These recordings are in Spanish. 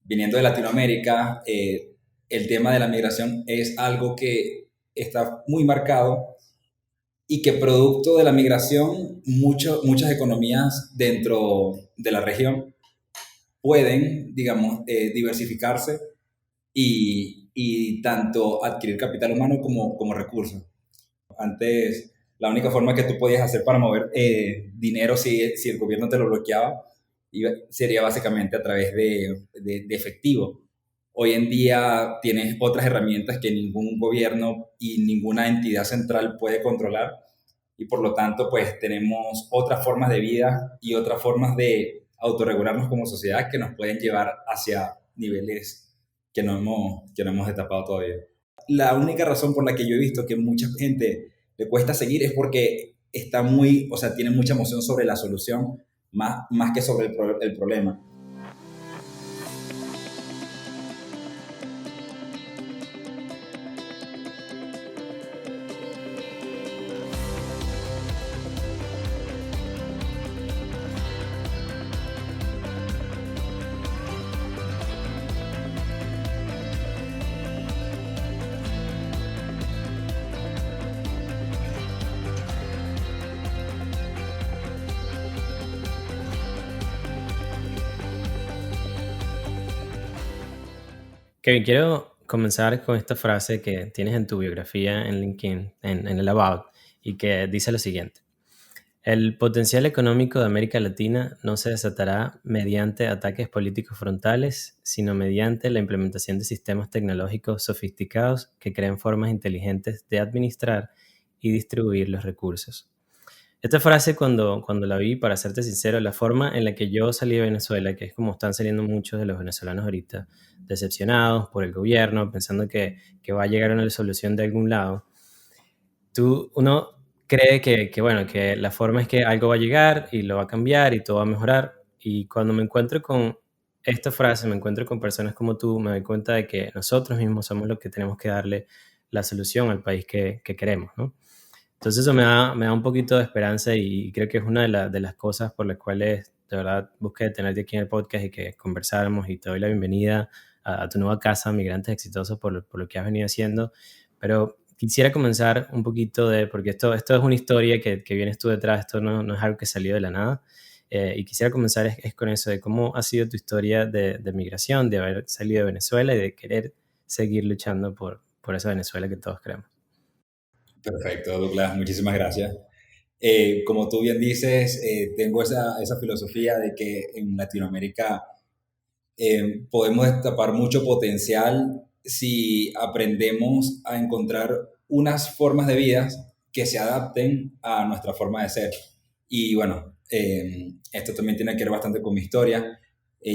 viniendo de Latinoamérica, el tema de la migración es algo que está muy marcado y que producto de la migración muchas economías dentro de la región pueden, digamos, diversificarse y tanto adquirir capital humano como recursos. Antes, la única forma que tú podías hacer para mover dinero si el gobierno te lo bloqueaba sería básicamente a través de efectivo. Hoy en día tienes otras herramientas que ningún gobierno y ninguna entidad central puede controlar y por lo tanto pues tenemos otras formas de vida y otras formas de autorregularnos como sociedad que nos pueden llevar hacia niveles que no hemos destapado todavía. La única razón por la que yo he visto que mucha gente le cuesta seguir es porque está muy, o sea, tiene mucha emoción sobre la solución más que sobre el problema. Kevin, quiero comenzar con esta frase que tienes en tu biografía en LinkedIn, en el About, y que dice lo siguiente. El potencial económico de América Latina no se desatará mediante ataques políticos frontales, sino mediante la implementación de sistemas tecnológicos sofisticados que creen formas inteligentes de administrar y distribuir los recursos. Esta frase cuando la vi, para serte sincero, la forma en la que yo salí de Venezuela, que es como están saliendo muchos de los venezolanos ahorita, decepcionados por el gobierno, pensando que va a llegar una solución de algún lado, uno cree bueno, que la forma es que algo va a llegar y lo va a cambiar y todo va a mejorar. Y cuando me encuentro con esta frase, me encuentro con personas como tú, me doy cuenta de que nosotros mismos somos los que tenemos que darle la solución al país que queremos, ¿no? Entonces eso me da un poquito de esperanza y creo que es una de las cosas por las cuales de verdad busqué tenerte aquí en el podcast y que conversáramos, y te doy la bienvenida a tu nueva casa, Migrantes Exitosos, por lo que has venido haciendo. Pero quisiera comenzar un poquito porque esto es una historia que vienes tú detrás, esto no es algo que salió de la nada. Y quisiera comenzar es con eso, de cómo ha sido tu historia de migración, de haber salido de Venezuela y de querer seguir luchando por esa Venezuela que todos queremos. Perfecto, Douglas, muchísimas gracias. Como tú bien dices, tengo esa filosofía de que en Latinoamérica podemos destapar mucho potencial si aprendemos a encontrar unas formas de vida que se adapten a nuestra forma de ser. Y bueno, esto también tiene que ver bastante con mi historia.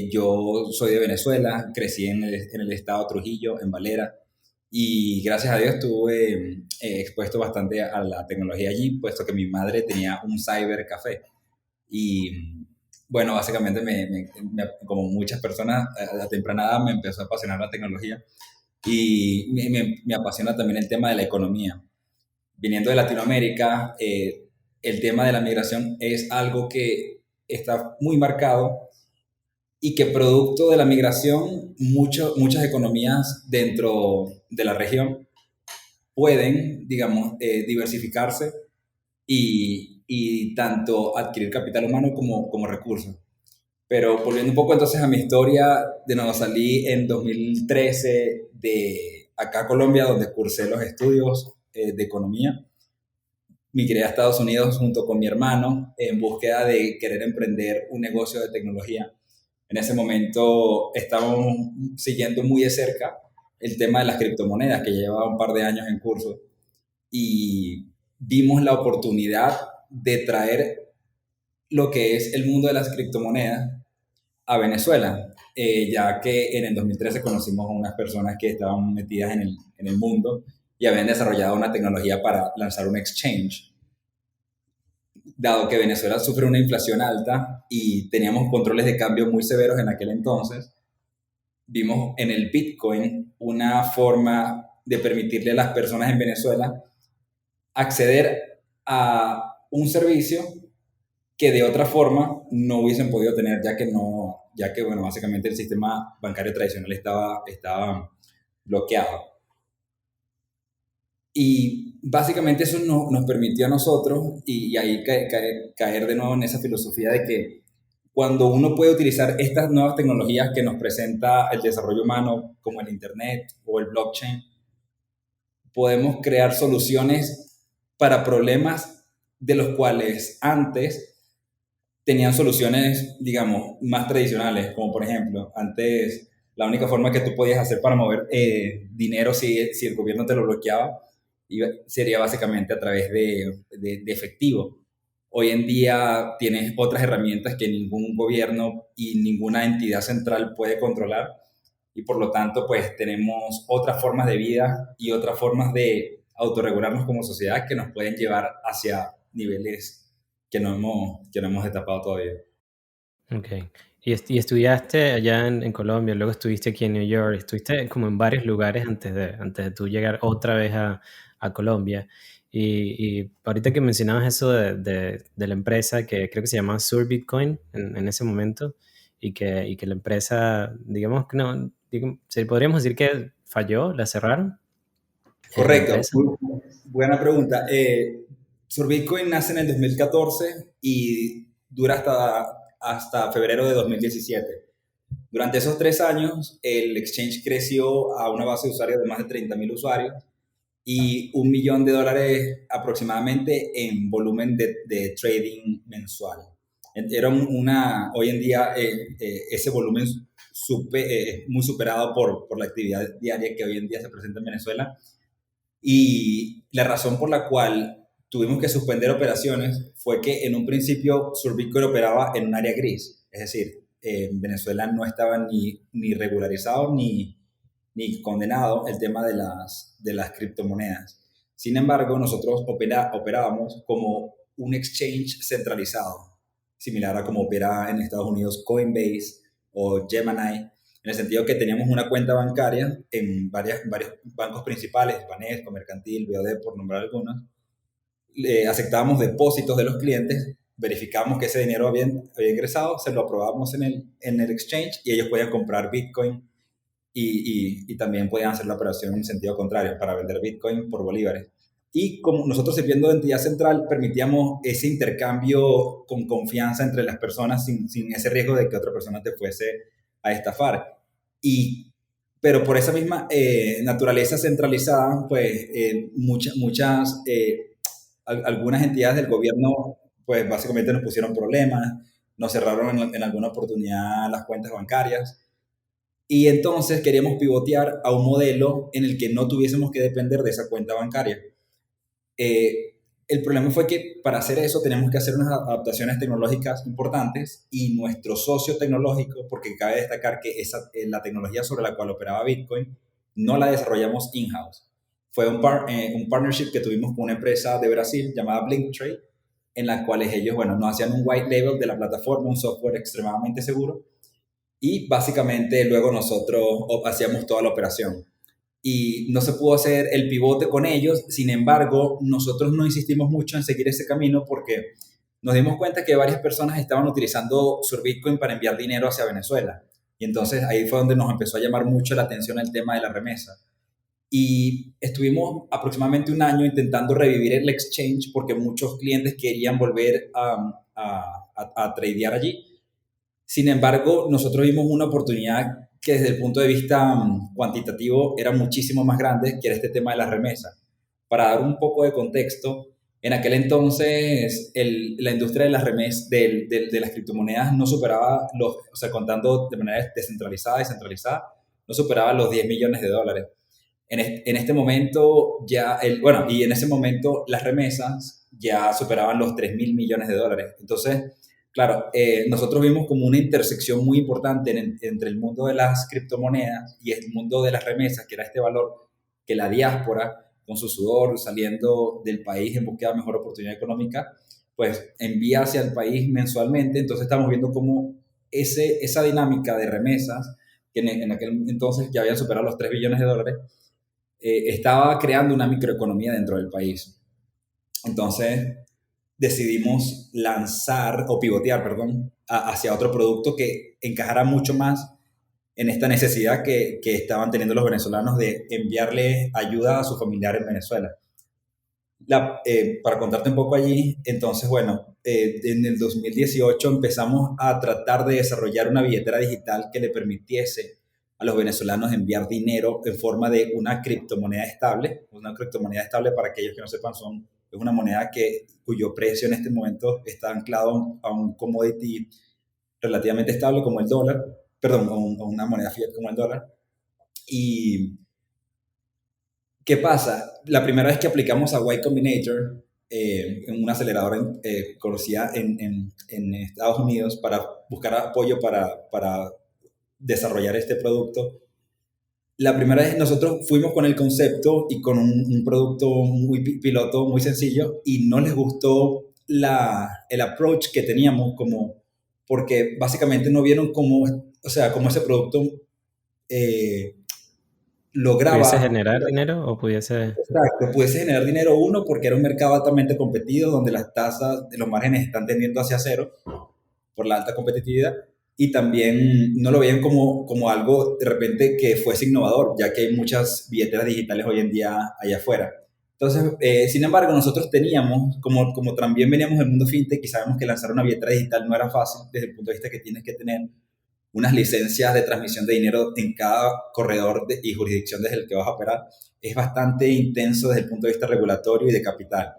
Yo soy de Venezuela, crecí en el estado Trujillo, en Valera, y gracias a Dios estuve expuesto bastante a la tecnología allí, puesto que mi madre tenía un cybercafé. Y bueno, básicamente, como muchas personas, a la temprana edad me empezó a apasionar la tecnología y me apasiona también el tema de la economía. Viniendo de Latinoamérica, el tema de la migración es algo que está muy marcado y que producto de la migración muchas economías dentro de la región pueden, digamos, diversificarse y tanto adquirir capital humano como recursos. Pero volviendo un poco entonces a mi historia, de nuevo salí en 2013 de acá a Colombia, donde cursé los estudios de economía. Migré a Estados Unidos junto con mi hermano en búsqueda de querer emprender un negocio de tecnología. En ese momento estábamos siguiendo muy de cerca el tema de las criptomonedas, que llevaba un par de años en curso, y vimos la oportunidad de traer lo que es el mundo de las criptomonedas a Venezuela, ya que en el 2013 conocimos a unas personas que estaban metidas en el mundo y habían desarrollado una tecnología para lanzar un exchange. Dado que Venezuela sufre una inflación alta y teníamos controles de cambio muy severos en aquel entonces, vimos en el Bitcoin una forma de permitirle a las personas en Venezuela acceder a un servicio que de otra forma no hubiesen podido tener, ya que bueno, básicamente el sistema bancario tradicional estaba bloqueado. Y básicamente eso nos permitió a nosotros, y ahí caer de nuevo en esa filosofía de que cuando uno puede utilizar estas nuevas tecnologías que nos presenta el desarrollo humano, como el Internet o el blockchain, podemos crear soluciones para problemas de los cuales antes tenían soluciones, digamos, más tradicionales, como por ejemplo, antes la única forma que tú podías hacer para mover dinero si el gobierno te lo bloqueaba sería básicamente a través de efectivo. Hoy en día tienes otras herramientas que ningún gobierno y ninguna entidad central puede controlar, y por lo tanto pues tenemos otras formas de vida y otras formas de autorregularnos como sociedad que nos pueden llevar hacia niveles que no hemos destapado todavía. Ok. Y estudiaste allá en Colombia, luego estuviste aquí en New York, estuviste como en varios lugares antes de tú llegar otra vez a Colombia. Y ahorita que mencionabas eso de la empresa que creo que se llamaba Sur Bitcoin en ese momento, y que la empresa, digamos que no, podríamos decir que falló, la cerraron, la Correcto, empresa. muy buena pregunta. Bitcoin nace en el 2014 y dura hasta febrero de 2017. Durante esos 3 años, el exchange creció a una base de usuarios de más de 30.000 usuarios y $1 millón aproximadamente en volumen de trading mensual. Hoy en día ese volumen es muy superado por la actividad diaria que hoy en día se presenta en Venezuela, y la razón por la cual tuvimos que suspender operaciones fue que en un principio Surbitcoin operaba en un área gris, es decir, en Venezuela no estaba ni regularizado ni condenado el tema de las criptomonedas. Sin embargo, nosotros operábamos como un exchange centralizado, similar a como opera en Estados Unidos Coinbase o Gemini, en el sentido que teníamos una cuenta bancaria en varios bancos principales, Banesco, Mercantil, BOD, por nombrar algunos. Aceptábamos depósitos de los clientes, verificábamos que ese dinero había ingresado, se lo aprobábamos en el exchange y ellos podían comprar Bitcoin y también podían hacer la operación en sentido contrario, para vender Bitcoin por bolívares. Y como nosotros, sirviendo de entidad central, permitíamos ese intercambio con confianza entre las personas sin ese riesgo de que otra persona te fuese a estafar. Pero por esa misma naturaleza centralizada, pues algunas entidades del gobierno, pues básicamente nos pusieron problemas, nos cerraron en alguna oportunidad las cuentas bancarias, y entonces queríamos pivotear a un modelo en el que no tuviésemos que depender de esa cuenta bancaria. El problema fue que para hacer eso tenemos que hacer unas adaptaciones tecnológicas importantes, y nuestro socio tecnológico, porque cabe destacar que la tecnología sobre la cual operaba Bitcoin no la desarrollamos in-house. Fue un partnership que tuvimos con una empresa de Brasil llamada Blinktrade, en la cual ellos, bueno, nos hacían un white label de la plataforma, un software extremadamente seguro, y básicamente luego nosotros hacíamos toda la operación. Y no se pudo hacer el pivote con ellos. Sin embargo, nosotros no insistimos mucho en seguir ese camino porque nos dimos cuenta que varias personas estaban utilizando Bitcoin para enviar dinero hacia Venezuela. Y entonces ahí fue donde nos empezó a llamar mucho la atención el tema de la remesa. Y estuvimos aproximadamente un año intentando revivir el exchange porque muchos clientes querían volver a tradear allí. Sin embargo, nosotros vimos una oportunidad que desde el punto de vista cuantitativo era muchísimo más grande, que era este tema de las remesas. Para dar un poco de contexto, en aquel entonces la industria de las remesas, de las criptomonedas, no superaba o sea, contando de manera descentralizada y centralizada, no superaba los $10 millones. En este momento bueno, y en ese momento las remesas ya superaban los $3.000 millones. Entonces, claro, nosotros vimos como una intersección muy importante entre el mundo de las criptomonedas y el mundo de las remesas, que era este valor que la diáspora, con su sudor, saliendo del país en búsqueda de mejor oportunidad económica, pues envía hacia el país mensualmente. Entonces estamos viendo cómo esa dinámica de remesas, que en aquel entonces ya habían superado los $3 billones, estaba creando una microeconomía dentro del país. Entonces, decidimos lanzar o pivotear, perdón, hacia otro producto que encajara mucho más en esta necesidad que estaban teniendo los venezolanos de enviarle ayuda a sus familiares en Venezuela. Para contarte un poco allí, entonces, bueno, en el 2018 empezamos a tratar de desarrollar una billetera digital que le permitiese a los venezolanos enviar dinero en forma de una criptomoneda estable. Una criptomoneda estable, para aquellos que no sepan, es una moneda cuyo precio en este momento está anclado a un commodity relativamente estable como el dólar, perdón, a una moneda fiat como el dólar. Y ¿qué pasa? La primera vez que aplicamos a Y Combinator, en una aceleradora conocida en Estados Unidos para buscar apoyo para desarrollar este producto, la primera vez nosotros fuimos con el concepto y con un producto muy piloto, muy sencillo, y no les gustó el approach que teníamos, porque básicamente no vieron cómo, o sea, cómo ese producto eh, ¿Pudiese lograba. generar dinero o pudiese...? Exacto, pudiese generar dinero uno porque era un mercado altamente competido donde las tasas de los márgenes están tendiendo hacia cero por la alta competitividad, y también no lo veían como algo de repente que fuese innovador, ya que hay muchas billeteras digitales hoy en día allá afuera. Entonces, sin embargo, nosotros teníamos, como también veníamos del mundo fintech y sabemos que lanzar una billetera digital no era fácil desde el punto de vista que tienes que tener unas licencias de transmisión de dinero en cada corredor y jurisdicción desde el que vas a operar, es bastante intenso desde el punto de vista regulatorio y de capital.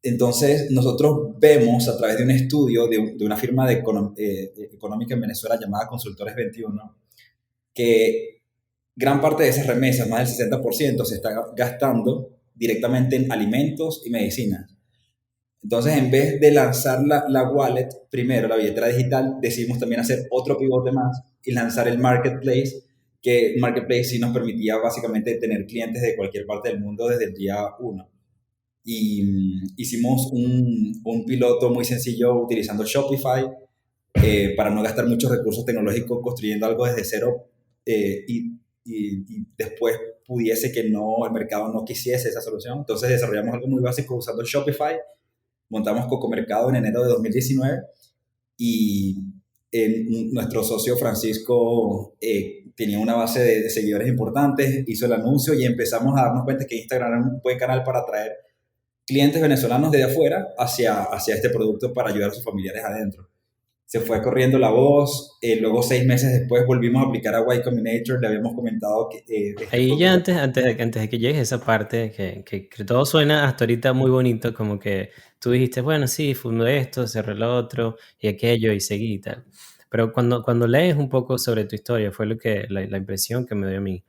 Entonces, nosotros vemos a través de un estudio de una firma económica en Venezuela llamada Consultores 21, que gran parte de esas remesas, más del 60%, se está gastando directamente en alimentos y medicinas. Entonces, en vez de lanzar la wallet, primero la billetera digital, decidimos también hacer otro pivote más y lanzar el marketplace, que el marketplace sí nos permitía básicamente tener clientes de cualquier parte del mundo desde el día uno. Y hicimos un piloto muy sencillo utilizando Shopify, para no gastar muchos recursos tecnológicos construyendo algo desde cero, y después pudiese que el mercado no quisiese esa solución. Entonces desarrollamos algo muy básico usando Shopify, montamos Cocomercado en enero de 2019 y nuestro socio Francisco tenía una base de seguidores importantes, hizo el anuncio y empezamos a darnos cuenta que Instagram era un buen canal para atraer clientes venezolanos desde afuera hacia este producto para ayudar a sus familiares adentro. Se fue corriendo la voz, luego 6 meses después volvimos a aplicar a Y Combinator, le habíamos comentado que este Ahí ya producto... antes de que llegues a esa parte, que todo suena hasta ahorita muy bonito, como que tú dijiste, bueno, sí, fundé esto, cerré lo otro y aquello y seguí y tal. Pero cuando lees un poco sobre tu historia, fue la impresión que me dio a mí.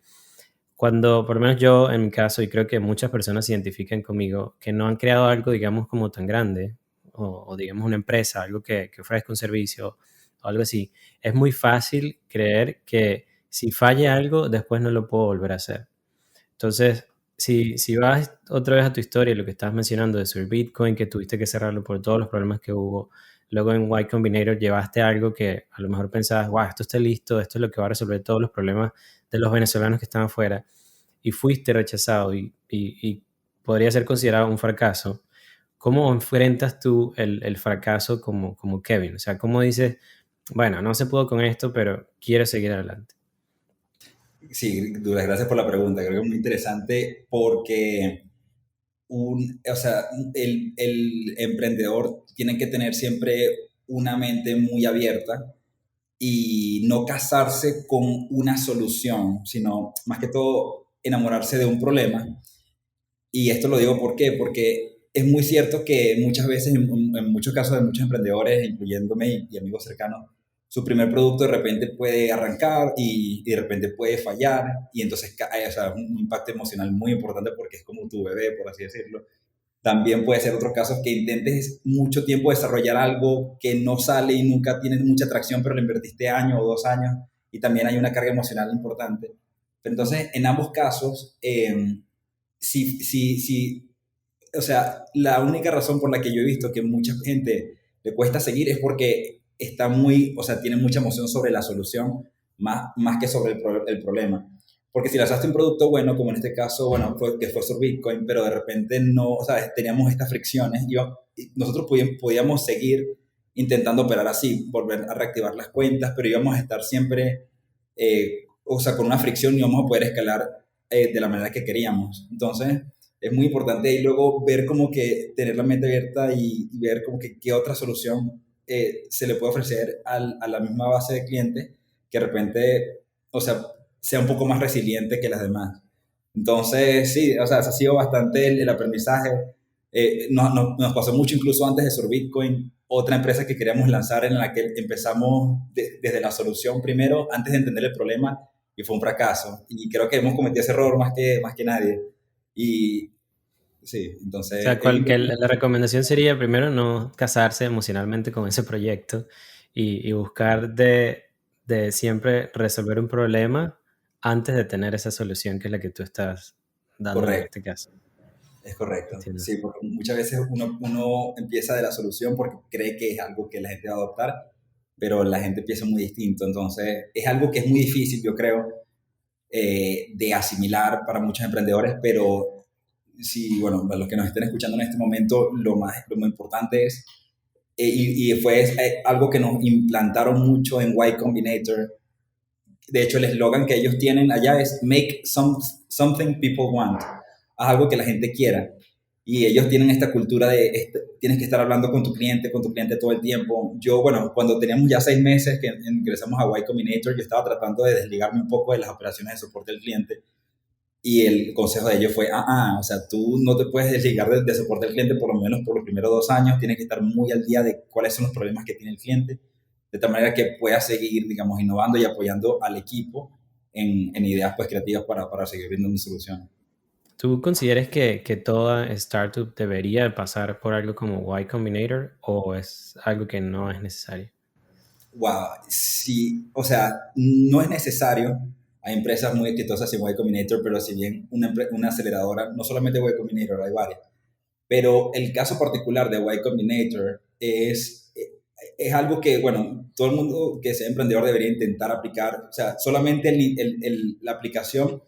Cuando, por lo menos yo en mi caso, y creo que muchas personas se identifican conmigo, que no han creado algo, digamos, como tan grande, o digamos una empresa, algo que ofrezca un servicio o algo así, es muy fácil creer que si falla algo, después no lo puedo volver a hacer. Entonces, si vas otra vez a tu historia, lo que estabas mencionando de sobre Bitcoin, que tuviste que cerrarlo por todos los problemas que hubo, luego en Y Combinator llevaste algo que a lo mejor pensabas, wow, esto está listo, esto es lo que va a resolver todos los problemas de los venezolanos que están afuera, y fuiste rechazado y podría ser considerado un fracaso. ¿Cómo enfrentas tú el fracaso como Kevin? O sea, ¿cómo dices, bueno, no se pudo con esto, pero quiero seguir adelante? Sí, Douglas, gracias por la pregunta. Creo que es muy interesante porque o sea, el emprendedor tiene que tener siempre una mente muy abierta y no casarse con una solución, sino más que todo enamorarse de un problema. Y esto lo digo ¿por qué? Porque es muy cierto que muchas veces, en muchos casos de muchos emprendedores, incluyéndome y amigos cercanos, su primer producto de repente puede arrancar y de repente puede fallar y entonces hay, o sea, un impacto emocional muy importante porque es como tu bebé, por así decirlo. También puede ser otros casos que intentes mucho tiempo desarrollar algo que no sale y nunca tienes mucha atracción, pero le invertiste año o 2 años y también hay una carga emocional importante. Pero entonces, en ambos casos, si, o sea, la única razón por la que yo he visto que mucha gente le cuesta seguir es porque está muy, o sea, tiene mucha emoción sobre la solución más que sobre el problema. Porque si lanzaste un producto bueno, como en este caso, bueno, que fue sur Bitcoin, pero de repente no, o sea, teníamos estas fricciones y nosotros podíamos seguir intentando operar así, volver a reactivar las cuentas, pero íbamos a estar siempre, o sea, con una fricción y íbamos a poder escalar de la manera que queríamos. Entonces, es muy importante y luego ver como que tener la mente abierta y ver como que qué otra solución se le puede ofrecer a la misma base de clientes que de repente, o sea un poco más resiliente que las demás. Entonces, sí, o sea, ese ha sido bastante el aprendizaje. Nos pasó mucho incluso antes de Sur Bitcoin, otra empresa que queríamos lanzar en la que empezamos desde la solución primero, antes de entender el problema, y fue un fracaso. Y creo que hemos cometido ese error más que nadie. Y sí, O entonces sea, es que importante. la recomendación sería primero no casarse emocionalmente con ese proyecto y buscar de siempre resolver un problema antes de tener esa solución que es la que tú estás dando en Correcto. este caso. Es correcto, Entiendo. sí, porque muchas veces uno empieza de la solución porque cree que es algo que la gente va a adoptar, pero la gente empieza muy distinto. Entonces, es algo que es muy difícil, yo creo, de asimilar para muchos emprendedores, pero sí, bueno, para los que nos estén escuchando en este momento, lo más importante es, y fue algo que nos implantaron mucho en Y Combinator. De hecho, el eslogan que ellos tienen allá es Make something people want. Haz algo que la gente quiera. Y ellos tienen esta cultura de tienes que estar hablando con tu cliente todo el tiempo. Yo, bueno, cuando teníamos ya 6 meses que ingresamos a Y Combinator, yo estaba tratando de desligarme un poco de las operaciones de soporte del cliente. Y el consejo de ellos fue, o sea, tú no te puedes desligar de soporte al cliente por lo menos por los primeros 2 años, tienes que estar muy al día de cuáles son los problemas que tiene el cliente, de tal manera que puedas seguir, digamos, innovando y apoyando al equipo en ideas pues creativas para seguir brindando soluciones. ¿Tú consideras que toda startup debería pasar por algo como Y Combinator o es algo que no es necesario? Wow, sí, o sea, no es necesario. Hay empresas muy exitosas en Y Combinator, pero si bien una aceleradora, no solamente Y Combinator, hay varias. Pero el caso particular de Y Combinator es algo que, bueno, todo el mundo que sea emprendedor debería intentar aplicar. O sea, solamente la aplicación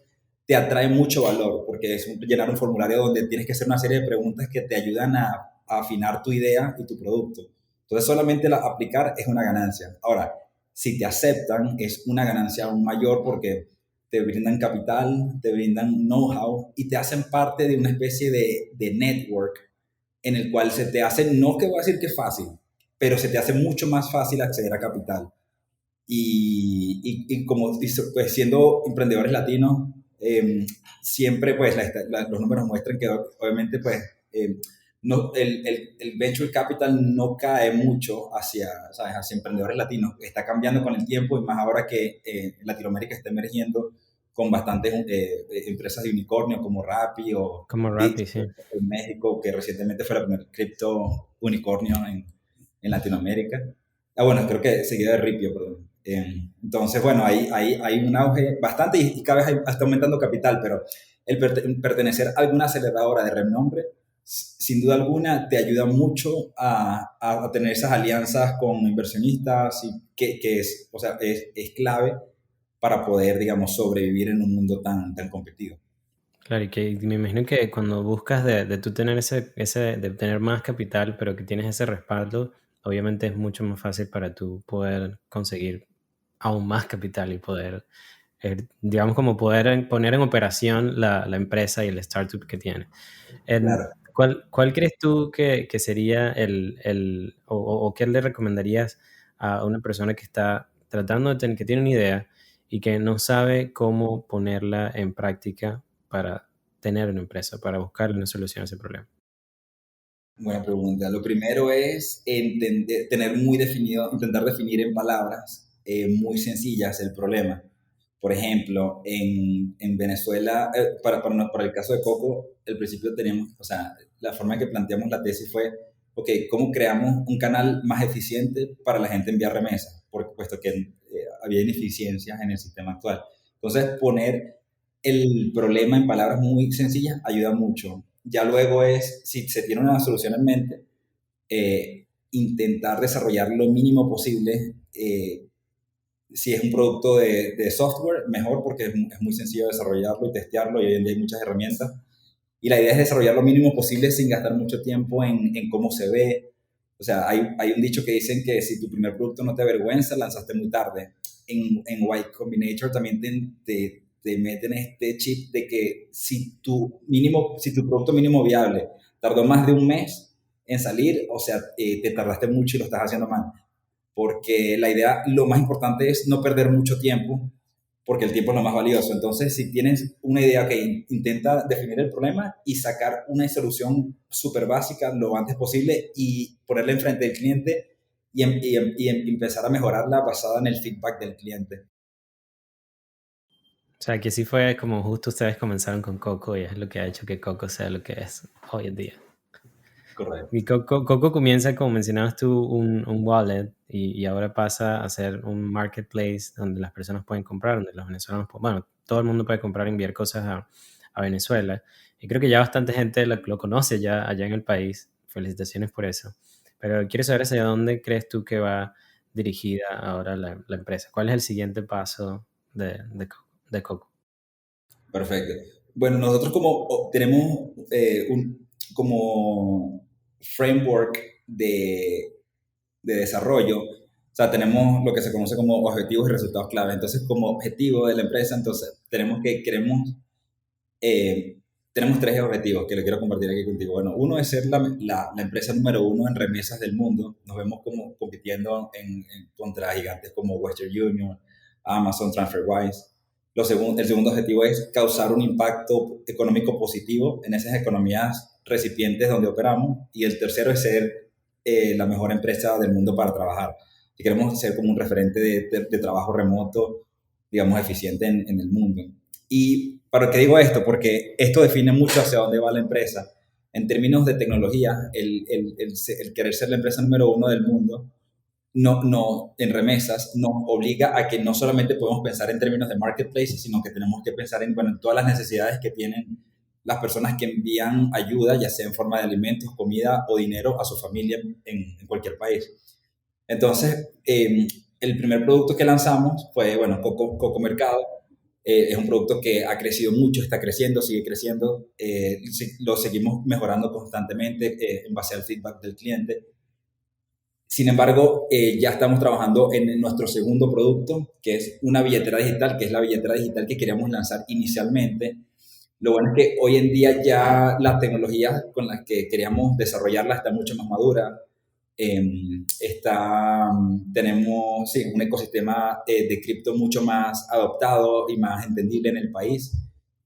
te atrae mucho valor, porque es llenar un formulario donde tienes que hacer una serie de preguntas que te ayudan a afinar tu idea y tu producto. Entonces, solamente aplicar es una ganancia. Ahora, si te aceptan, es una ganancia aún mayor porque te brindan capital, te brindan know-how y te hacen parte de una especie de network en el cual se te hace, no que voy a decir que es fácil, pero se te hace mucho más fácil acceder a capital. Y como pues, siendo emprendedores latinos, siempre pues los números muestran que obviamente pues no, el venture capital no cae mucho hacia, ¿sabes? Hacia emprendedores latinos. Está cambiando con el tiempo y más ahora que Latinoamérica está emergiendo con bastantes empresas de unicornio como Rappi o Como Bits Rappi, sí. en México, que recientemente fue el primer cripto unicornio en Latinoamérica. Bueno, creo que seguido de Ripio, perdón. Entonces, bueno, hay un auge bastante y cada vez está aumentando capital, pero pertenecer a alguna aceleradora de renombre, sin duda alguna, te ayuda mucho a tener esas alianzas con inversionistas y que es, o sea, es clave para poder, digamos, sobrevivir en un mundo tan competido. Claro, y que me imagino que cuando buscas de tú tener de tener más capital, pero que tienes ese respaldo, obviamente es mucho más fácil para tú poder conseguir aún más capital y poder, digamos, como poder poner en operación la empresa y el startup que tienes. Claro. ¿Cuál crees tú que sería o qué le recomendarías a una persona que está tratando que tiene una idea y que no sabe cómo ponerla en práctica para tener una empresa, para buscarle una solución a ese problema? Buena pregunta. Lo primero es tener muy definido, intentar definir en palabras muy sencillas el problema. Por ejemplo, en Venezuela, para el caso de Coco, al principio teníamos, o sea, la forma en que planteamos la tesis fue, ok, ¿cómo creamos un canal más eficiente para la gente enviar remesas? Puesto que había ineficiencias en el sistema actual. Entonces, poner el problema en palabras muy sencillas ayuda mucho. Ya luego es, si se tiene una solución en mente, intentar desarrollar lo mínimo posible Si es un producto de software, mejor porque es muy sencillo desarrollarlo y testearlo y hoy en día hay muchas herramientas. Y la idea es desarrollar lo mínimo posible sin gastar mucho tiempo en cómo se ve. O sea, hay un dicho que dicen que si tu primer producto no te avergüenza, lanzaste muy tarde. En Y Combinator también te meten este chip de que si tu producto mínimo viable tardó más de un mes en salir, o sea, te tardaste mucho y lo estás haciendo mal. Porque la idea, lo más importante es no perder mucho tiempo, porque el tiempo es lo más valioso. Entonces, si tienes una idea que intenta definir el problema y sacar una solución súper básica lo antes posible y ponerla enfrente del cliente y empezar a mejorarla basada en el feedback del cliente. O sea, que sí fue como justo ustedes comenzaron con Coco y es lo que ha hecho que Coco sea lo que es hoy en día. Correcto. Y Coco comienza, como mencionabas tú, un wallet y ahora pasa a ser un marketplace donde las personas pueden comprar, donde los venezolanos, bueno, todo el mundo puede comprar y enviar cosas a Venezuela. Y creo que ya bastante gente lo conoce ya allá en el país. Felicitaciones por eso. Pero quiero saber hacia dónde crees tú que va dirigida ahora la empresa. ¿Cuál es el siguiente paso de Coco? Perfecto. Bueno, nosotros tenemos un como framework de desarrollo, o sea, tenemos lo que se conoce como objetivos y resultados clave. Entonces, como objetivo de la empresa, entonces eh, tenemos tres objetivos que le quiero compartir aquí contigo. Bueno, uno es ser la empresa número uno en remesas del mundo. Nos vemos como compitiendo contra gigantes como Western Union, Amazon, TransferWise. El segundo objetivo es causar un impacto económico positivo en esas economías recipientes donde operamos. Y el tercero es ser la mejor empresa del mundo para trabajar. Si queremos ser como un referente de trabajo remoto, digamos, eficiente en el mundo. ¿Y para qué digo esto? Porque esto define mucho hacia dónde va la empresa. En términos de tecnología, el querer ser la empresa número uno del mundo en remesas nos obliga a que no solamente podemos pensar en términos de marketplace, sino que tenemos que pensar en todas las necesidades que tienen las personas que envían ayuda, ya sea en forma de alimentos, comida o dinero a su familia en cualquier país. Entonces, el primer producto que lanzamos fue, bueno, Coco Mercado. Es un producto que ha crecido mucho, está creciendo, sigue creciendo. Lo seguimos mejorando constantemente en base al feedback del cliente. Sin embargo, ya estamos trabajando en nuestro segundo producto, que es una billetera digital, que es la billetera digital que queríamos lanzar inicialmente. Lo bueno es que hoy en día ya la tecnología con la que queríamos desarrollarla está mucho más madura. Tenemos sí, un ecosistema de cripto mucho más adoptado y más entendible en el país.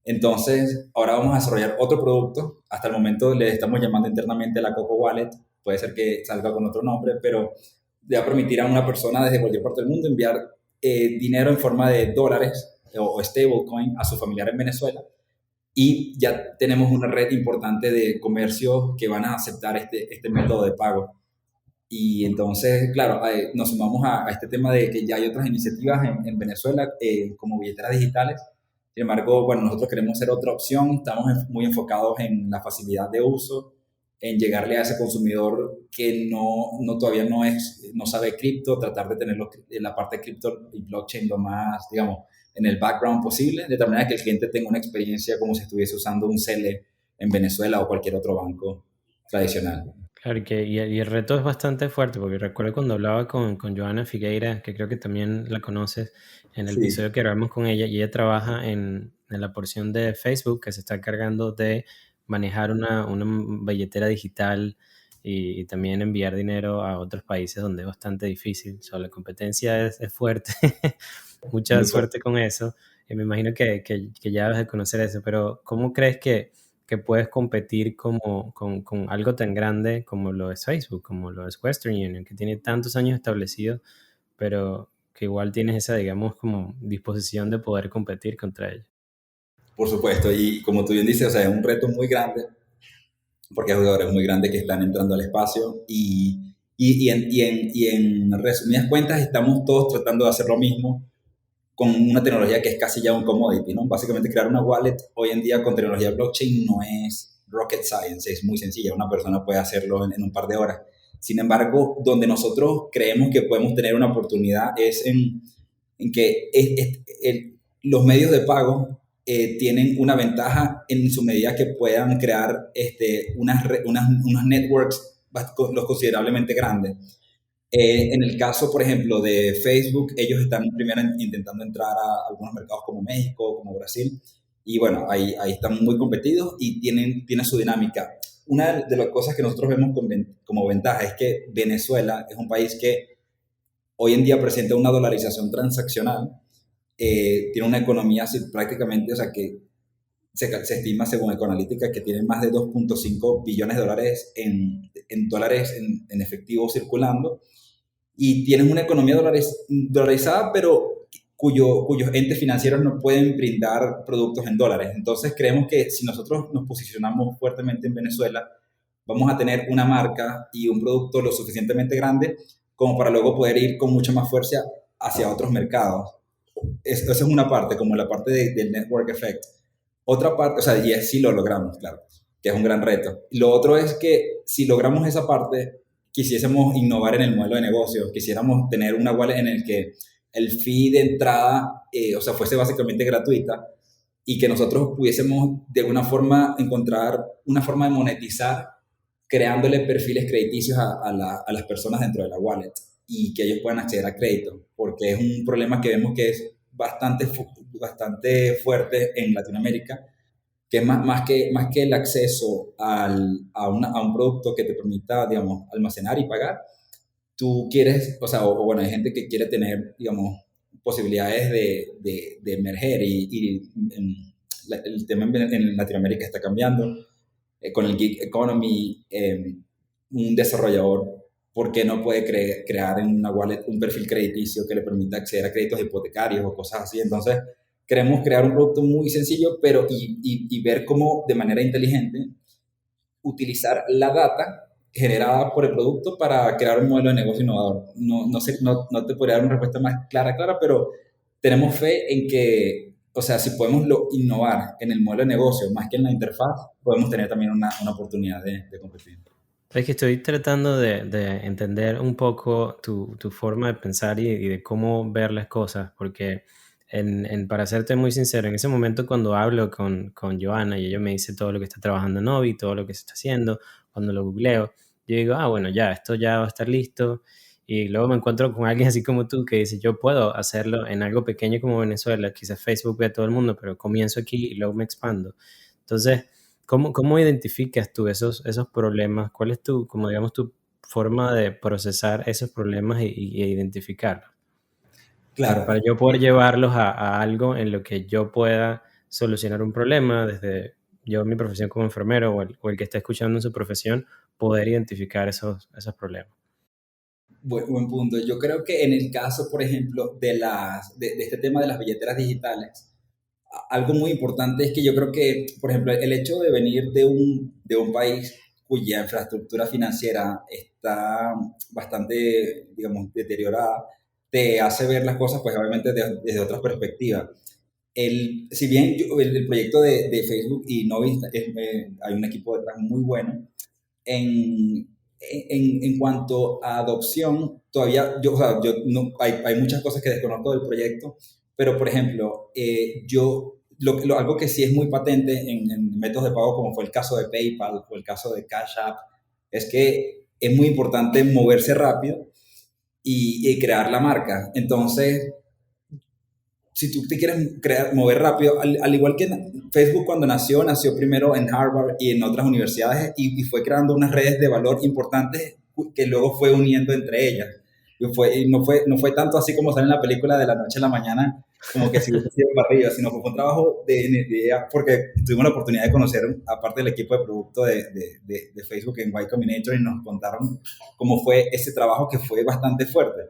Entonces, ahora vamos a desarrollar otro producto. Hasta el momento le estamos llamando internamente la Coco Wallet. Puede ser que salga con otro nombre, pero le va a permitir a una persona desde cualquier parte del mundo enviar dinero en forma de dólares o stablecoin a su familiar en Venezuela. Y ya tenemos una red importante de comercios que van a aceptar este método de pago. Y entonces, claro, nos sumamos a este tema de que ya hay otras iniciativas en Venezuela como billeteras digitales. Sin embargo, bueno, nosotros queremos ser otra opción, estamos muy enfocados en la facilidad de uso, en llegarle a ese consumidor que todavía no sabe cripto, tratar de tener la parte de cripto y blockchain lo más, digamos, en el background posible, de tal manera que el cliente tenga una experiencia como si estuviese usando un CELE en Venezuela o cualquier otro banco tradicional. Claro, y el reto es bastante fuerte, porque recuerdo cuando hablaba con Joana Figueira, que creo que también la conoces, en el Sí, episodio que grabamos con ella, y ella trabaja en la porción de Facebook que se está encargando de manejar una billetera digital y también enviar dinero a otros países donde es bastante difícil. O sea, la competencia es fuerte, mucha muy fuerte. suerte con eso. Y me imagino que ya debes de conocer eso, pero ¿cómo crees que puedes competir con algo tan grande como lo es Facebook, como lo es Western Union, que tiene tantos años establecido, pero que igual tienes esa, digamos, como disposición de poder competir contra ellos? Por supuesto, y como tú bien dices, o sea, es un reto muy grande, porque hay jugadores muy grandes que están entrando al espacio y en resumidas cuentas estamos todos tratando de hacer lo mismo con una tecnología que es casi ya un commodity, ¿no? Básicamente crear una wallet hoy en día con tecnología blockchain no es rocket science, es muy sencilla, una persona puede hacerlo en un par de horas. Sin embargo, donde nosotros creemos que podemos tener una oportunidad es en que los medios de pago tienen una ventaja en su medida que puedan crear unas networks considerablemente grandes. En el caso, por ejemplo, de Facebook, ellos están primero intentando entrar a algunos mercados como México, como Brasil, y bueno, ahí están muy competidos y tienen su dinámica. Una de las cosas que nosotros vemos como ventaja es que Venezuela es un país que hoy en día presenta una dolarización transaccional, tiene una economía así, prácticamente, o sea, que se estima según Ecoanalítica que tiene más de 2.5 billones de dólares en dólares en efectivo circulando, y tienen una economía dolarizada, pero cuyos entes financieros no pueden brindar productos en dólares. Entonces creemos que si nosotros nos posicionamos fuertemente en Venezuela, vamos a tener una marca y un producto lo suficientemente grande como para luego poder ir con mucha más fuerza hacia otros mercados. Esa es una parte, como la parte del network effect. Otra parte, o sea, y es si lo logramos, claro, que es un gran reto. Lo otro es que si logramos esa parte, quisiésemos innovar en el modelo de negocio, quisiéramos tener una wallet en el que el fee de entrada, o sea, fuese básicamente gratuita, y que nosotros pudiésemos de alguna forma encontrar una forma de monetizar creándole perfiles crediticios a las personas dentro de la wallet y que ellos puedan acceder a crédito, porque es un problema que vemos que es bastante fuerte en Latinoamérica, que es más que el acceso a un producto que te permita, digamos, almacenar y pagar. Tú quieres, o sea, bueno, hay gente que quiere tener, digamos, posibilidades de emerger el tema en Latinoamérica está cambiando. Con el gig economy, un desarrollador, ¿por qué no puede crear en una wallet un perfil crediticio que le permita acceder a créditos hipotecarios o cosas así? Entonces, queremos crear un producto muy sencillo, pero y ver cómo de manera inteligente utilizar la data generada por el producto para crear un modelo de negocio innovador. No sé, no te podría dar una respuesta más clara, pero tenemos fe en que, o sea, si podemos innovar en el modelo de negocio más que en la interfaz, podemos tener también una oportunidad de competir. Es que estoy tratando de entender un poco tu forma de pensar y de cómo ver las cosas, porque para serte muy sincero, en ese momento cuando hablo con Joana y ella me dice todo lo que está trabajando en Obi, todo lo que se está haciendo, cuando lo googleo, yo digo, bueno, ya, esto ya va a estar listo, y luego me encuentro con alguien así como tú que dice, yo puedo hacerlo en algo pequeño como Venezuela, quizás Facebook ve a todo el mundo, pero comienzo aquí y luego me expando. Entonces, ¿cómo identificas tú esos problemas? ¿Cuál es como digamos, tu forma de procesar esos problemas y identificarlos? Para Claro, yo poder llevarlos a algo en lo que yo pueda solucionar un problema, desde yo mi profesión como enfermero o el que está escuchando en su profesión, poder identificar esos problemas. buen punto. Yo creo que en el caso, por ejemplo, de este tema de las billeteras digitales, algo muy importante es que yo creo que, por ejemplo, el hecho de venir de un país cuya infraestructura financiera está bastante, digamos, deteriorada, te hace ver las cosas, pues obviamente desde otras perspectivas. Si bien el proyecto de Facebook y Novi, hay un equipo detrás muy bueno, en cuanto a adopción, todavía, o sea, no, hay muchas cosas que desconozco del proyecto, pero por ejemplo, algo que sí es muy patente en métodos de pago, como fue el caso de PayPal o el caso de Cash App, es que es muy importante moverse rápido y crear la marca. Entonces, si tú te quieres mover rápido, al igual que Facebook cuando nació primero en Harvard y en otras universidades y fue creando unas redes de valor importantes que luego fue uniendo entre ellas. Y no fue tanto así como sale en la película de la noche a la mañana, como que si hubiese sido para arriba, sino que fue un trabajo porque tuvimos la oportunidad de conocer, aparte del equipo de producto de Facebook en Y Combinator, y nos contaron cómo fue ese trabajo que fue bastante fuerte,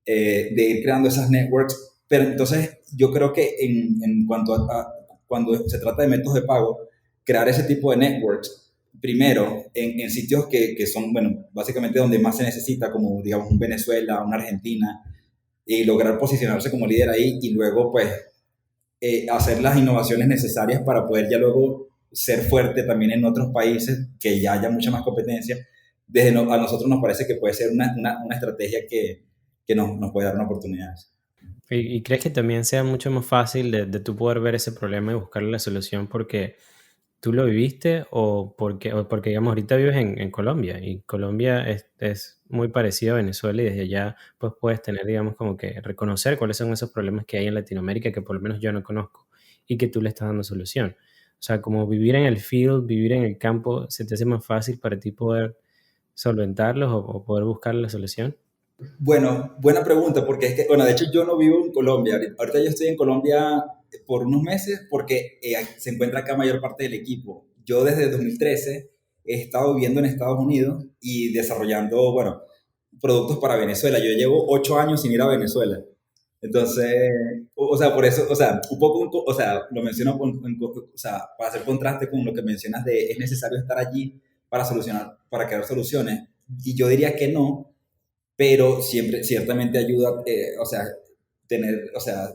de ir creando esas networks. Pero entonces yo creo que en cuanto cuando se trata de métodos de pago, crear ese tipo de networks, primero en sitios que son, bueno, básicamente donde más se necesita, como digamos un Venezuela, una Argentina, y lograr posicionarse como líder ahí y luego pues hacer las innovaciones necesarias para poder ya luego ser fuerte también en otros países que ya haya mucha más competencia. A nosotros nos parece que puede ser una estrategia que nos puede dar una oportunidad. ¿Y crees que también sea mucho más fácil de tú poder ver ese problema y buscarle la solución porque tú lo viviste o porque digamos, ahorita vives en Colombia y Colombia es muy parecido a Venezuela y desde allá pues puedes tener, digamos, como que reconocer cuáles son esos problemas que hay en Latinoamérica que por lo menos yo no conozco y que tú le estás dando solución? O sea, como vivir en el field, vivir en el campo, ¿se te hace más fácil para ti poder solventarlos o poder buscar la solución? Bueno, buena pregunta, porque es que, bueno, de hecho yo no vivo en Colombia. Ahorita yo estoy en Colombia por unos meses porque se encuentra acá mayor parte del equipo. Yo desde 2013 he estado viviendo en Estados Unidos y desarrollando, bueno, productos para Venezuela. Yo llevo 8 años sin ir a Venezuela. Entonces, o sea, por eso, o sea, un poco, o sea, lo menciono o sea, para hacer contraste con lo que mencionas de es necesario estar allí para solucionar, para crear soluciones. Y yo diría que no, pero siempre, ciertamente ayuda, o sea, tener, o sea,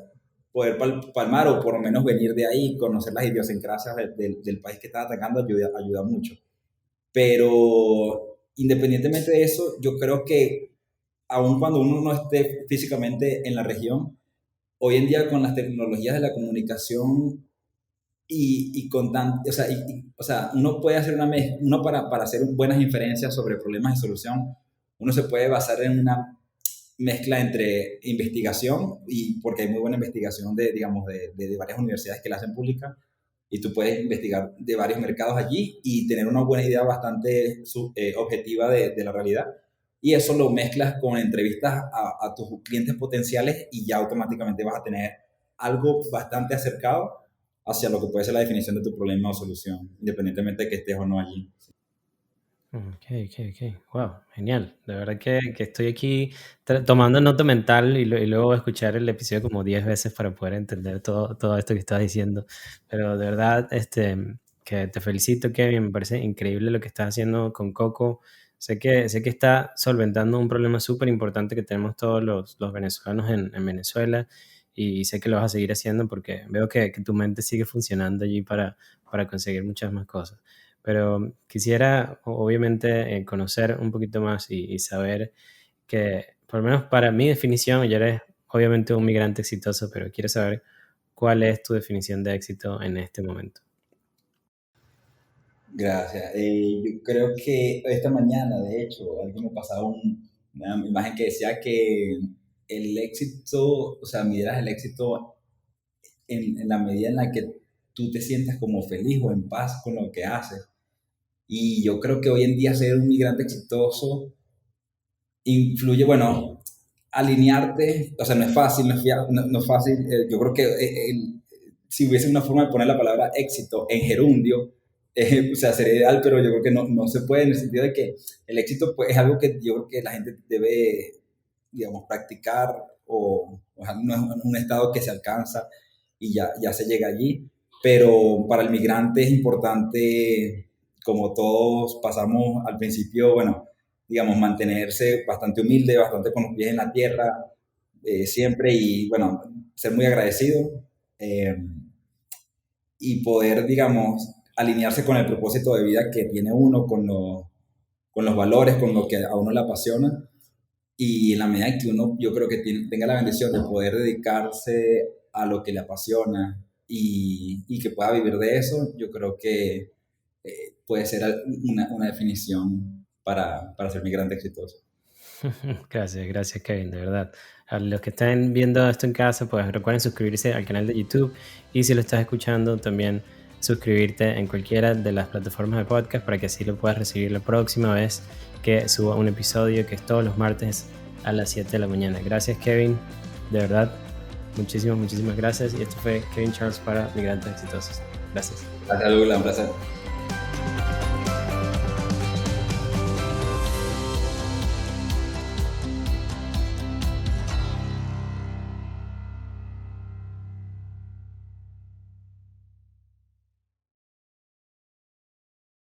poder palmar o por lo menos venir de ahí, conocer las idiosincrasias del país que estás atacando ayuda mucho. Pero independientemente de eso, yo creo que aun cuando uno no esté físicamente en la región, hoy en día con las tecnologías de la comunicación y con tan, o sea, o sea, uno puede hacer uno para hacer buenas inferencias sobre problemas y solución, uno se puede basar en una mezcla entre investigación, y porque hay muy buena investigación de, digamos, de varias universidades que la hacen pública, y tú puedes investigar de varios mercados allí y tener una buena idea bastante objetiva de la realidad. Y eso lo mezclas con entrevistas a tus clientes potenciales y ya automáticamente vas a tener algo bastante acercado hacia lo que puede ser la definición de tu problema o solución, independientemente de que estés o no allí. Ok, ok, ok. Wow, genial. De verdad que estoy aquí tomando nota mental y luego voy a escuchar el episodio como 10 veces para poder entender todo esto que estás diciendo. Pero de verdad, que te felicito, Kevin. Me parece increíble lo que estás haciendo con Coco. Sé que está solventando un problema súper importante que tenemos todos los venezolanos en Venezuela y sé que lo vas a seguir haciendo porque veo que tu mente sigue funcionando allí para conseguir muchas más cosas. Pero quisiera, obviamente, conocer un poquito más y saber que, por lo menos para mi definición, ya eres obviamente un migrante exitoso, pero quiero saber cuál es tu definición de éxito en este momento. Gracias. Yo creo que esta mañana, de hecho, alguien me pasaba una imagen que decía que el éxito, o sea, miras el éxito en la medida en la que tú te sientas como feliz o en paz con lo que haces. Y yo creo que hoy en día ser un migrante exitoso influye, bueno, alinearte, o sea, no es fácil, no es fácil. Yo creo que si hubiese una forma de poner la palabra éxito en gerundio, o sea, sería ideal, pero yo creo que no se puede en el sentido de que el éxito pues, es algo que yo creo que la gente debe, digamos, practicar o sea, no es un estado que se alcanza y ya se llega allí, pero para el migrante es importante, como todos pasamos al principio, bueno, digamos, mantenerse bastante humilde, bastante con los pies en la tierra, siempre y, bueno, ser muy agradecido eh, y poder, digamos, alinearse con el propósito de vida que tiene uno, con los valores, con lo que a uno le apasiona. Y en la medida en que uno, yo creo que tenga la bendición de poder dedicarse a lo que le apasiona y que pueda vivir de eso, yo creo que puede ser una definición para ser migrante exitoso. Gracias, gracias, Kevin, de verdad. A los que estén viendo esto en casa, pues recuerden suscribirse al canal de YouTube y si lo estás escuchando, también suscribirte en cualquiera de las plataformas de podcast para que así lo puedas recibir la próxima vez que suba un episodio, que es todos los martes a las 7 de la mañana. Gracias, Kevin, de verdad. Muchísimas gracias. Y esto fue Kevin Charles para Migrantes Exitosos. Gracias. Gracias, Douglas, un placer.